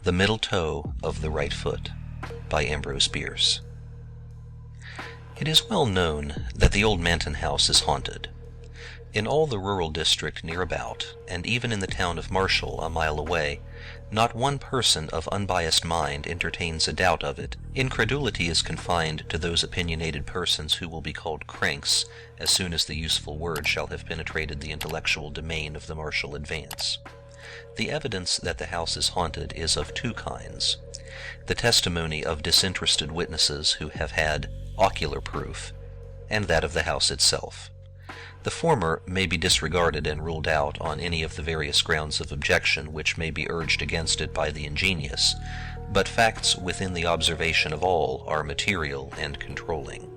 The Middle Toe of the Right Foot by Ambrose Bierce. It is well known that the old Manton house is haunted. In all the rural district near about, and even in the town of Marshall a mile away, not one person of unbiased mind entertains a doubt of it. Incredulity is confined to those opinionated persons who will be called cranks as soon as the useful word shall have penetrated the intellectual domain of the Marshall advance. The evidence that the house is haunted is of two kinds: the testimony of disinterested witnesses who have had ocular proof, and that of the house itself. The former may be disregarded and ruled out on any of the various grounds of objection which may be urged against it by the ingenious, but facts within the observation of all are material and controlling.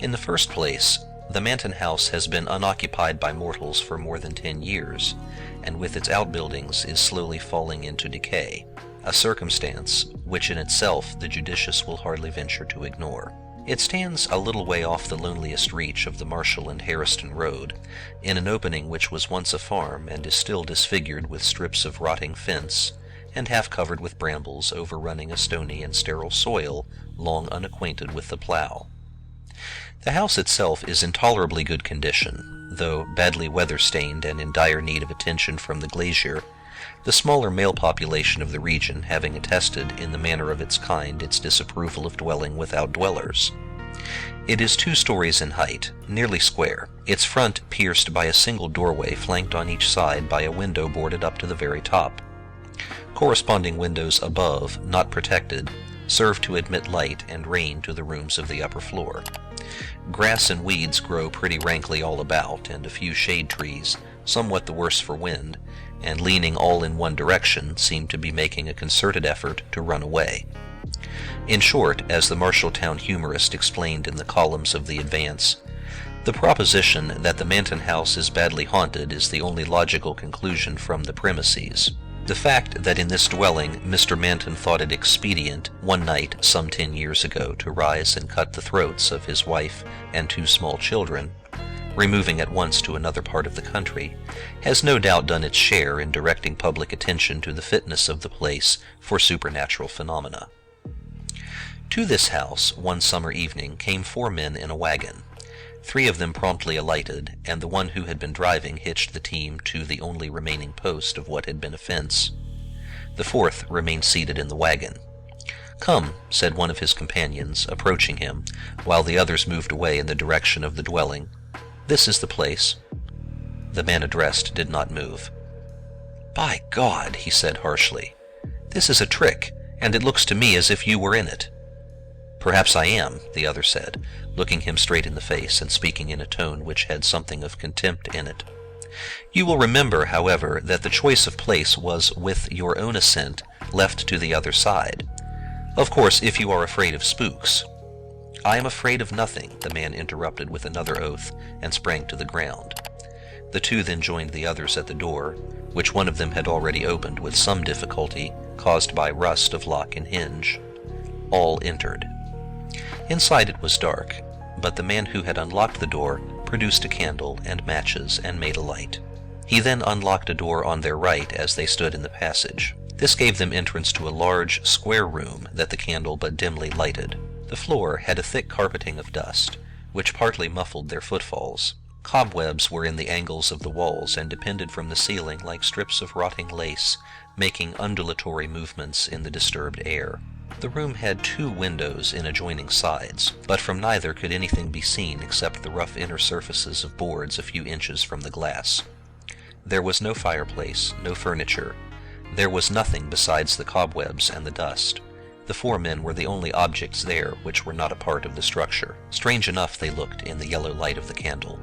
In the first place, the Manton house has been unoccupied by mortals for more than 10 years, and with its outbuildings is slowly falling into decay, a circumstance which in itself the judicious will hardly venture to ignore. It stands a little way off the loneliest reach of the Marshall and Harriston road, in an opening which was once a farm and is still disfigured with strips of rotting fence, and half covered with brambles overrunning a stony and sterile soil long unacquainted with the plow. The house itself is in tolerably good condition, though badly weather-stained and in dire need of attention from the glazier, the smaller male population of the region having attested in the manner of its kind its disapproval of dwelling without dwellers. It is 2 stories in height, nearly square, its front pierced by a single doorway flanked on each side by a window boarded up to the very top. Corresponding windows above, not protected, serve to admit light and rain to the rooms of the upper floor. Grass and weeds grow pretty rankly all about, and a few shade trees, somewhat the worse for wind, and leaning all in one direction, seem to be making a concerted effort to run away. In short, as the Marshalltown humorist explained in the columns of the Advance, the proposition that the Manton house is badly haunted is the only logical conclusion from the premises. The fact that in this dwelling Mr. Manton thought it expedient one night some 10 years ago to rise and cut the throats of his wife and 2 small children, removing at once to another part of the country, has no doubt done its share in directing public attention to the fitness of the place for supernatural phenomena. To this house one summer evening came 4 men in a wagon. 3 of them promptly alighted, and the one who had been driving hitched the team to the only remaining post of what had been a fence. The 4th remained seated in the wagon. "Come," said one of his companions, approaching him, while the others moved away in the direction of the dwelling. "This is the place." The man addressed did not move. "By God," he said harshly, "this is a trick, and it looks to me as if you were in it." "Perhaps I am," the other said, looking him straight in the face and speaking in a tone which had something of contempt in it. "You will remember, however, that the choice of place was, with your own assent, left to the other side. Of course, if you are afraid of spooks—" "I am afraid of nothing," the man interrupted with another oath, and sprang to the ground. The 2 then joined the others at the door, which one of them had already opened with some difficulty, caused by rust of lock and hinge. All entered. Inside it was dark, but the man who had unlocked the door produced a candle and matches and made a light. He then unlocked a door on their right as they stood in the passage. This gave them entrance to a large, square room that the candle but dimly lighted. The floor had a thick carpeting of dust, which partly muffled their footfalls. Cobwebs were in the angles of the walls and depended from the ceiling like strips of rotting lace, making undulatory movements in the disturbed air. The room had 2 windows in adjoining sides, but from neither could anything be seen except the rough inner surfaces of boards a few inches from the glass. There was no fireplace, no furniture. There was nothing besides the cobwebs and the dust. The 4 men were the only objects there which were not a part of the structure. Strange enough they looked in the yellow light of the candle.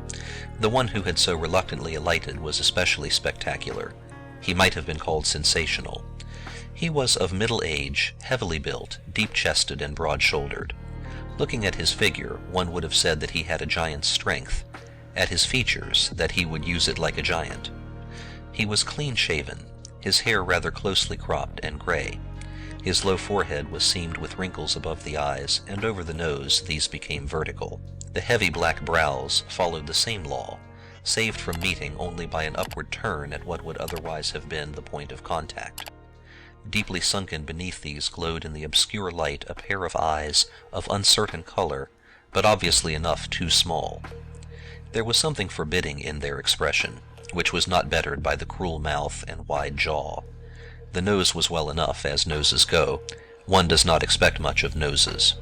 The one who had so reluctantly alighted was especially spectacular. He might have been called sensational. He was of middle age, heavily built, deep-chested and broad-shouldered. Looking at his figure, one would have said that he had a giant's strength; at his features, that he would use it like a giant. He was clean-shaven, his hair rather closely cropped and gray. His low forehead was seamed with wrinkles above the eyes, and over the nose these became vertical. The heavy black brows followed the same law, saved from meeting only by an upward turn at what would otherwise have been the point of contact. Deeply sunken beneath these glowed in the obscure light a pair of eyes of uncertain color, but obviously enough too small. There was something forbidding in their expression, which was not bettered by the cruel mouth and wide jaw. The nose was well enough, as noses go. One does not expect much of noses.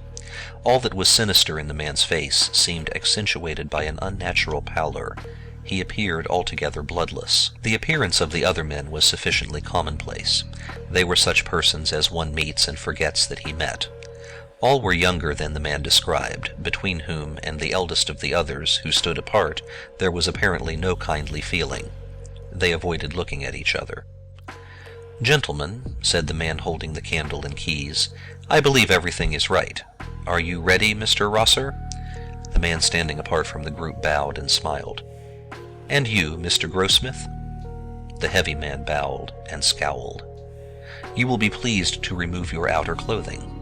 All that was sinister in the man's face seemed accentuated by an unnatural pallor. He appeared altogether bloodless. The appearance of the other men was sufficiently commonplace. They were such persons as one meets and forgets that he met. All were younger than the man described, between whom and the eldest of the others, who stood apart, there was apparently no kindly feeling. They avoided looking at each other. "Gentlemen," said the man holding the candle and keys, "I believe everything is right. Are you ready, Mr. Rosser?" The man standing apart from the group bowed and smiled. "And you, Mr. Grossmith?" The heavy man bowed and scowled. "You will be pleased to remove your outer clothing."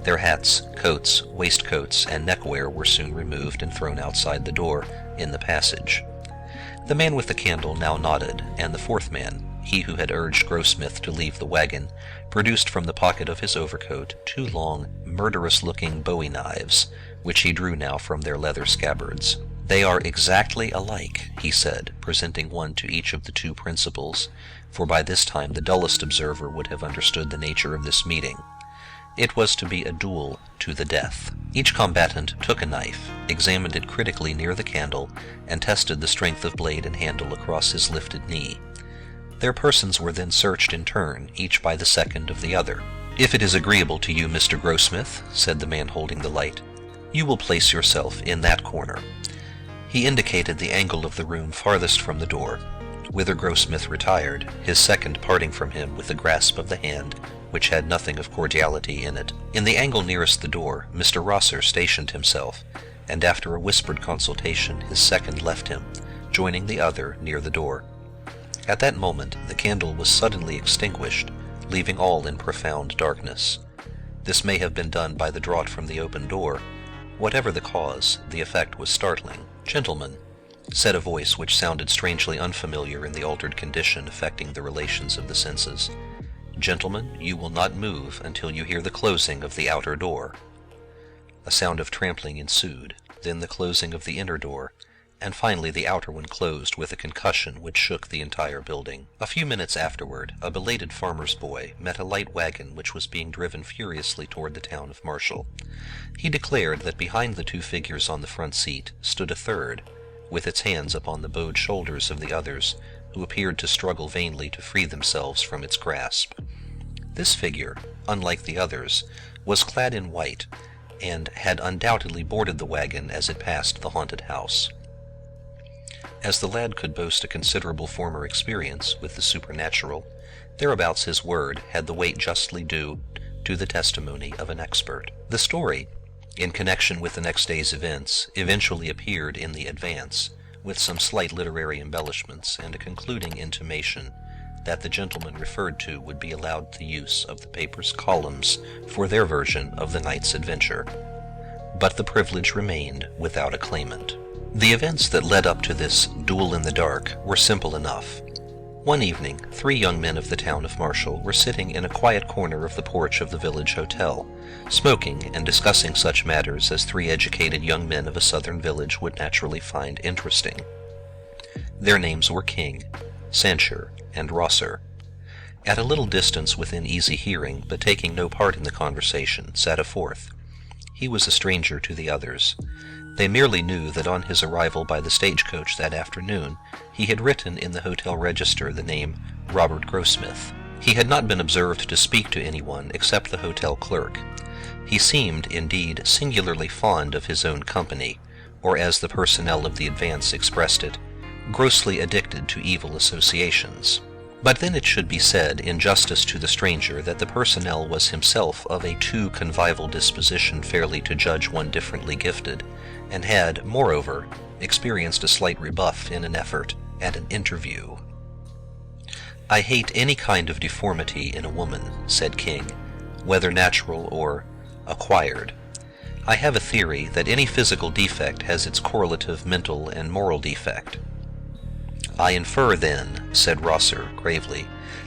Their hats, coats, waistcoats, and neckwear were soon removed and thrown outside the door in the passage. The man with the candle now nodded, and the fourth man, he who had urged Grossmith to leave the wagon, produced from the pocket of his overcoat 2 long, murderous-looking bowie knives, which he drew now from their leather scabbards. "They are exactly alike," he said, presenting one to each of the 2 principals, for by this time the dullest observer would have understood the nature of this meeting. It was to be a duel to the death. Each combatant took a knife, examined it critically near the candle, and tested the strength of blade and handle across his lifted knee. Their persons were then searched in turn, each by the second of the other. "If it is agreeable to you, Mr. Grossmith," said the man holding the light, "you will place yourself in that corner." He indicated the angle of the room farthest from the door, whither Grossmith retired, his second parting from him with a grasp of the hand which had nothing of cordiality in it. In the angle nearest the door, Mr. Rosser stationed himself, and after a whispered consultation his second left him, joining the other near the door. At that moment the candle was suddenly extinguished, leaving all in profound darkness. This may have been done by the draught from the open door. Whatever the cause, the effect was startling. "Gentlemen," said a voice which sounded strangely unfamiliar in the altered condition affecting the relations of the senses, "Gentlemen, you will not move until you hear the closing of the outer door." A sound of trampling ensued, then the closing of the inner door, and finally the outer one closed with a concussion which shook the entire building. A few minutes afterward, a belated farmer's boy met a light wagon which was being driven furiously toward the town of Marshall. He declared that behind the 2 figures on the front seat stood a third, with its hands upon the bowed shoulders of the others, who appeared to struggle vainly to free themselves from its grasp. This figure, unlike the others, was clad in white, and had undoubtedly boarded the wagon as it passed the haunted house. As the lad could boast a considerable former experience with the supernatural, thereabouts his word had the weight justly due to the testimony of an expert. The story, in connection with the next day's events, eventually appeared in the Advance, with some slight literary embellishments and a concluding intimation that the gentleman referred to would be allowed the use of the paper's columns for their version of the night's adventure. But the privilege remained without a claimant. The events that led up to this duel in the dark were simple enough. One evening, 3 young men of the town of Marshall were sitting in a quiet corner of the porch of the village hotel, smoking and discussing such matters as 3 educated young men of a southern village would naturally find interesting. Their names were King, Sancher, and Rosser. At a little distance within easy hearing, but taking no part in the conversation, sat a fourth. He was a stranger to the others. They merely knew that on his arrival by the stagecoach that afternoon, he had written in the hotel register the name Robert Grossmith. He had not been observed to speak to anyone except the hotel clerk. He seemed, indeed, singularly fond of his own company, or as the personnel of the Advance expressed it, grossly addicted to evil associations. But then it should be said, in justice to the stranger, that the personnel was himself of a too convivial disposition fairly to judge one differently gifted, and had, moreover, experienced a slight rebuff in an effort at an interview. "I hate any kind of deformity in a woman," said King, "whether natural or acquired. I have a theory that any physical defect has its correlative mental and moral defect. "I infer, then," said Rosser gravely,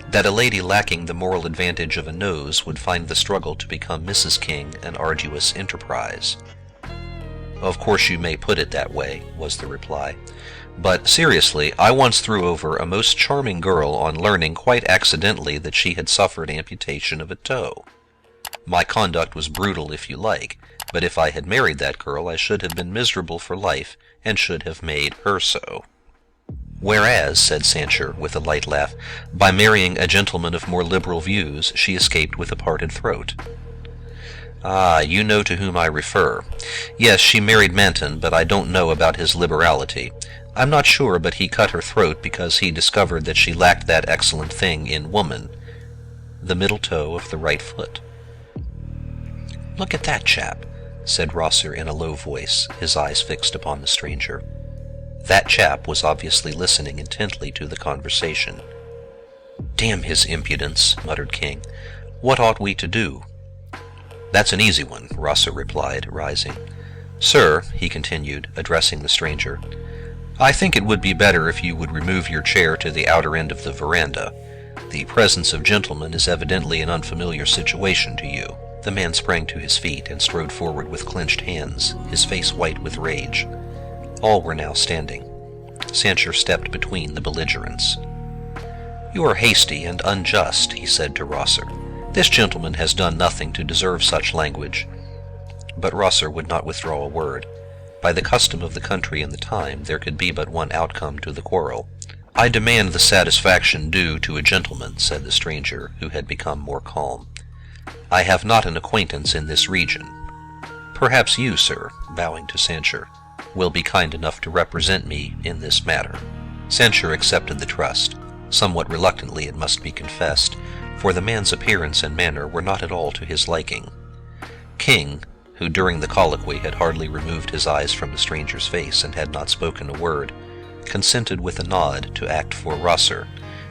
"that a lady lacking the moral advantage of a nose would find the struggle to become Mrs. King an arduous enterprise." "Of course you may put it that way," was the reply. "But seriously, I once threw over a most charming girl on learning quite accidentally that she had suffered amputation of a toe. My conduct was brutal if you like, but if I had married that girl I should have been miserable for life and should have made her so." "Whereas," said Sancher with a light laugh, "by marrying a gentleman of more liberal views she escaped with a parted throat." "Ah, you know to whom I refer. Yes, she married Manton, but I don't know about his liberality. I'm not sure but he cut her throat because he discovered that she lacked that excellent thing in woman, the middle toe of the right foot." "Look at that chap," said Rosser in a low voice, his eyes fixed upon the stranger. That chap was obviously listening intently to the conversation. "Damn his impudence," muttered King. "What ought we to do?" "That's an easy one," Rosser replied, rising. "Sir," he continued, addressing the stranger, "I think it would be better if you would remove your chair to the outer end of the veranda. The presence of gentlemen is evidently an unfamiliar situation to you." The man sprang to his feet and strode forward with clenched hands, his face white with rage. All were now standing. Sancher stepped between the belligerents. "You are hasty and unjust," he said to Rosser. "This gentleman has done nothing to deserve such language." But Rosser would not withdraw a word. By the custom of the country and the time, there could be but one outcome to the quarrel. "I demand the satisfaction due to a gentleman," said the stranger, who had become more calm. "I have not an acquaintance in this region. Perhaps you, sir," bowing to Sancher, "will be kind enough to represent me in this matter." Sancher accepted the trust, somewhat reluctantly it must be confessed, for the man's appearance and manner were not at all to his liking. King, who during the colloquy had hardly removed his eyes from the stranger's face and had not spoken a word, consented with a nod to act for Rosser,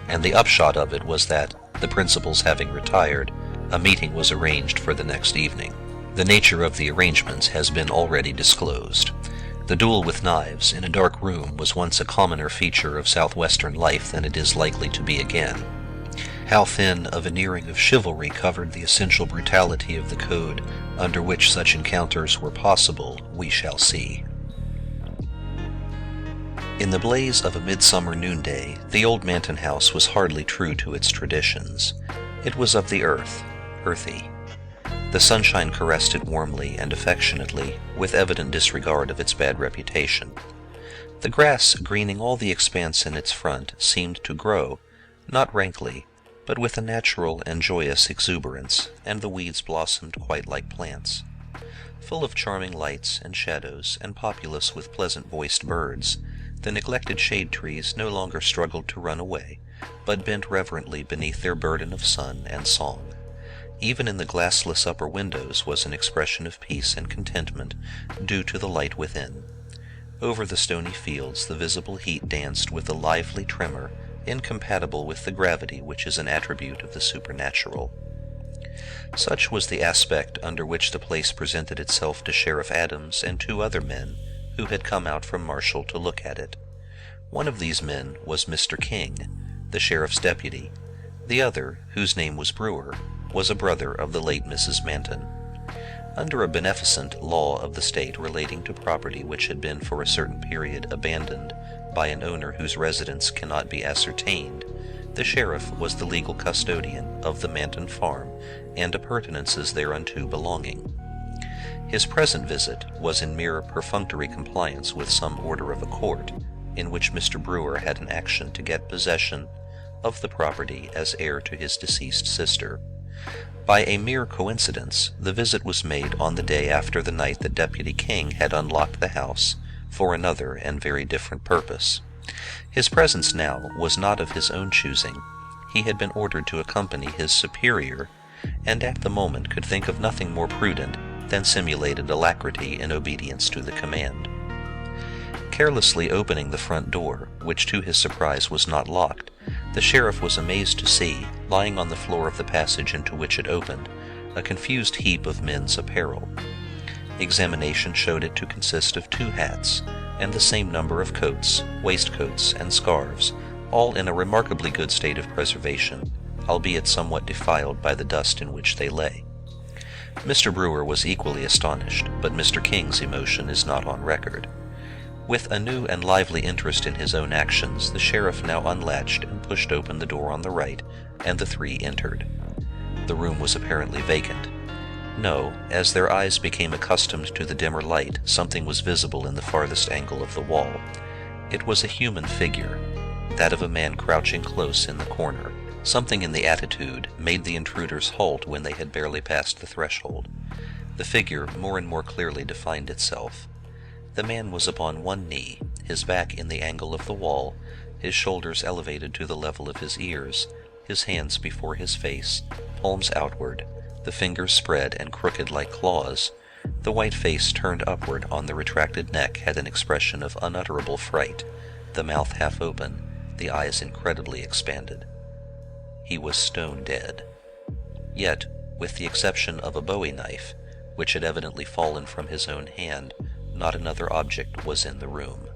and the upshot of it was that, the principals having retired, a meeting was arranged for the next evening. The nature of the arrangements has been already disclosed. The duel with knives in a dark room was once a commoner feature of southwestern life than it is likely to be again. How thin a veneering of chivalry covered the essential brutality of the code under which such encounters were possible, we shall see. In the blaze of a midsummer noonday, the old Manton house was hardly true to its traditions. It was of the earth, earthy. The sunshine caressed it warmly and affectionately, with evident disregard of its bad reputation. The grass, greening all the expanse in its front, seemed to grow, not rankly, but with a natural and joyous exuberance, and the weeds blossomed quite like plants. Full of charming lights and shadows, and populous with pleasant-voiced birds, the neglected shade trees no longer struggled to run away, but bent reverently beneath their burden of sun and song. Even in the glassless upper windows was an expression of peace and contentment due to the light within. Over the stony fields the visible heat danced with a lively tremor incompatible with the gravity which is an attribute of the supernatural. Such was the aspect under which the place presented itself to Sheriff Adams and two other men who had come out from Marshall to look at it. One of these men was Mr. King, the sheriff's deputy. The other, whose name was Brewer, was a brother of the late Mrs. Manton. Under a beneficent law of the state relating to property which had been for a certain period abandoned by an owner whose residence cannot be ascertained, the sheriff was the legal custodian of the Manton farm and appurtenances thereunto belonging. His present visit was in mere perfunctory compliance with some order of a court, in which Mr. Brewer had an action to get possession of the property as heir to his deceased sister. By a mere coincidence, the visit was made on the day after the night that Deputy King had unlocked the house for another and very different purpose. His presence now was not of his own choosing. He had been ordered to accompany his superior, and at the moment could think of nothing more prudent than simulated alacrity in obedience to the command. Carelessly opening the front door, which to his surprise was not locked, the sheriff was amazed to see, lying on the floor of the passage into which it opened, a confused heap of men's apparel. Examination showed it to consist of 2 hats, and the same number of coats, waistcoats, and scarves, all in a remarkably good state of preservation, albeit somewhat defiled by the dust in which they lay. Mr. Brewer was equally astonished, but Mr. King's emotion is not on record. With a new and lively interest in his own actions, the sheriff now unlatched and pushed open the door on the right, and the three entered. The room was apparently vacant. No, as their eyes became accustomed to the dimmer light, something was visible in the farthest angle of the wall. It was a human figure, that of a man crouching close in the corner. Something in the attitude made the intruders halt when they had barely passed the threshold. The figure more and more clearly defined itself. The man was upon one knee, his back in the angle of the wall, his shoulders elevated to the level of his ears, his hands before his face, palms outward, the fingers spread and crooked like claws. The white face turned upward on the retracted neck had an expression of unutterable fright, the mouth half open, the eyes incredibly expanded. He was stone dead. Yet, with the exception of a bowie knife, which had evidently fallen from his own hand, not another object was in the room.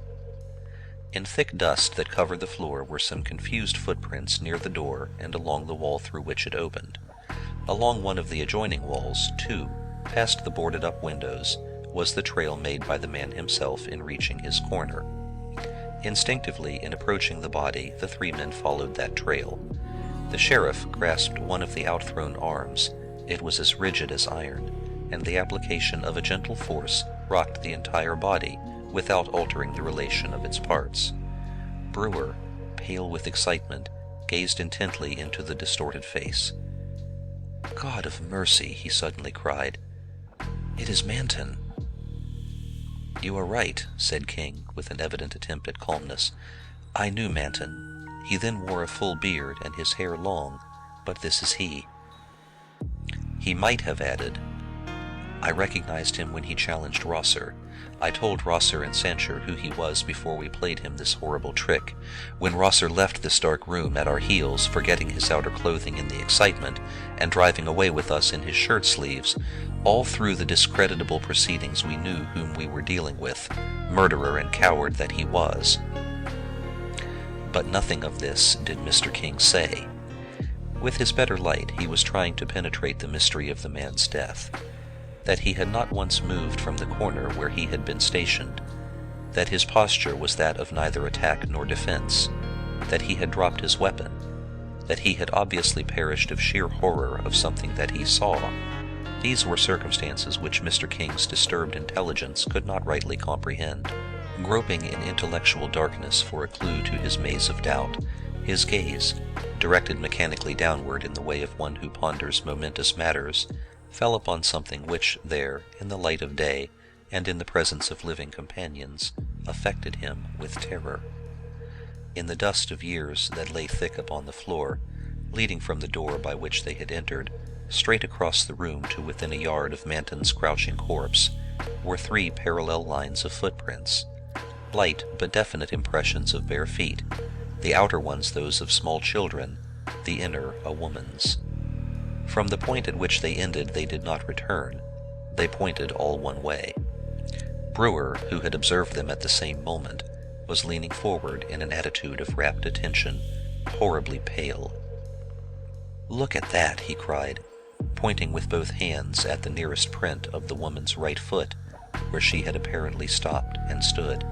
In thick dust that covered the floor were some confused footprints near the door and along the wall through which it opened. Along one of the adjoining walls, too, past the boarded-up windows, was the trail made by the man himself in reaching his corner. Instinctively, in approaching the body, the three men followed that trail. The sheriff grasped one of the outthrown arms. It was as rigid as iron, and the application of a gentle force rocked the entire body without altering the relation of its parts. Brewer, pale with excitement, gazed intently into the distorted face. "God of mercy," he suddenly cried. "It is Manton." "You are right," said King, with an evident attempt at calmness. "I knew Manton. He then wore a full beard and his hair long, but this is he." He might have added, "I recognized him when he challenged Rosser. I told Rosser and Sancher who he was before we played him this horrible trick. When Rosser left this dark room at our heels, forgetting his outer clothing in the excitement, and driving away with us in his shirt sleeves, all through the discreditable proceedings we knew whom we were dealing with, murderer and coward that he was." But nothing of this did Mr. King say. With his better light, he was trying to penetrate the mystery of the man's death. That he had not once moved from the corner where he had been stationed, that his posture was that of neither attack nor defense, that he had dropped his weapon, that he had obviously perished of sheer horror of something that he saw. These were circumstances which Mr. King's disturbed intelligence could not rightly comprehend. Groping in intellectual darkness for a clue to his maze of doubt, his gaze, directed mechanically downward in the way of one who ponders momentous matters, fell upon something which there, in the light of day, and in the presence of living companions, affected him with terror. In the dust of years that lay thick upon the floor, leading from the door by which they had entered, straight across the room to within a yard of Manton's crouching corpse, were three parallel lines of footprints, light but definite impressions of bare feet, the outer ones those of small children, the inner a woman's. From the point at which they ended they did not return. They pointed all one way. Brewer, who had observed them at the same moment, was leaning forward in an attitude of rapt attention, horribly pale. "Look at that," he cried, pointing with both hands at the nearest print of the woman's right foot, where she had apparently stopped and stood.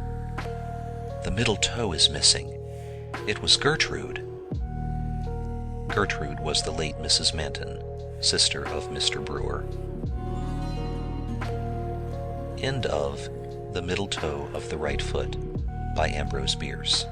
"The middle toe is missing. It was Gertrude." Gertrude was the late Mrs. Manton, sister of Mr. Brewer. End of The Middle Toe of the Right Foot by Ambrose Bierce.